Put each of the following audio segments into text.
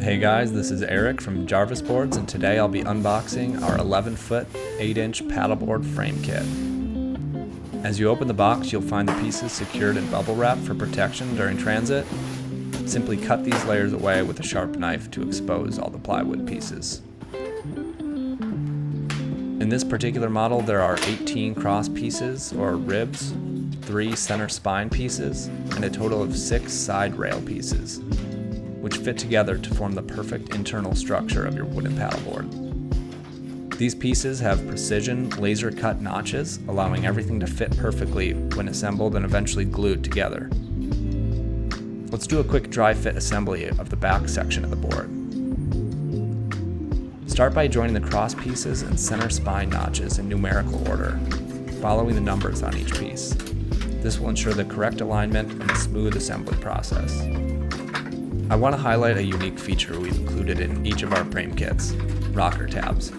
Hey guys, this is Eric from Jarvis Boards, and today I'll be unboxing our 11-foot 8-inch paddleboard frame kit. As you open the box, you'll find the pieces secured in bubble wrap for protection during transit. Simply cut these layers away with a sharp knife to expose all the plywood pieces. In this particular model, there are 18 cross pieces, or ribs, 3 center spine pieces, and a total of 6 side rail pieces, which fit together to form the perfect internal structure of your wooden paddleboard. These pieces have precision, laser-cut notches, allowing everything to fit perfectly when assembled and eventually glued together. Let's do a quick dry fit assembly of the back section of the board. Start by joining the cross pieces and center spine notches in numerical order, following the numbers on each piece. This will ensure the correct alignment and a smooth assembly process. I want to highlight a unique feature we've included in each of our frame kits: rocker tabs.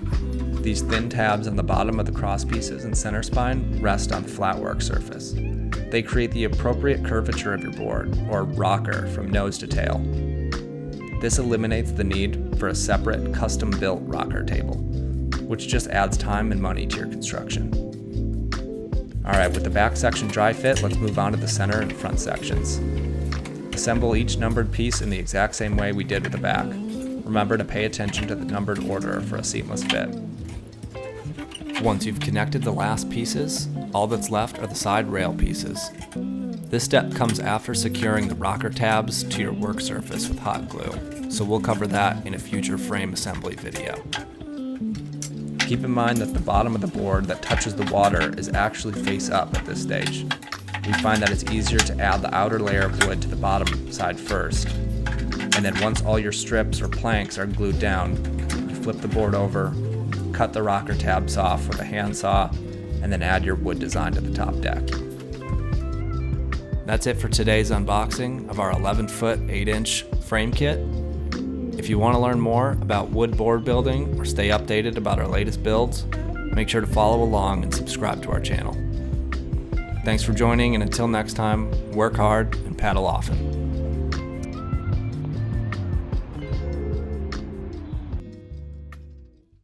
These thin tabs on the bottom of the cross pieces and center spine rest on the flat work surface. They create the appropriate curvature of your board, or rocker, from nose to tail. This eliminates the need for a separate custom-built rocker table, which just adds time and money to your construction. Alright, with the back section dry fit, let's move on to the center and front sections. Assemble each numbered piece in the exact same way we did with the back. Remember to pay attention to the numbered order for a seamless fit. Once you've connected the last pieces, all that's left are the side rail pieces. This step comes after securing the rocker tabs to your work surface with hot glue, so we'll cover that in a future frame assembly video. Keep in mind that the bottom of the board that touches the water is actually face up at this stage. We find that it's easier to add the outer layer of wood to the bottom side first, and then once all your strips or planks are glued down, you flip the board over, cut the rocker tabs off with a handsaw, and then add your wood design to the top deck. That's it for today's unboxing of our 11-foot 8-inch frame kit. If you want to learn more about wood board building or stay updated about our latest builds, make sure to follow along and subscribe to our channel. Thanks for joining, and until next time, work hard and paddle often.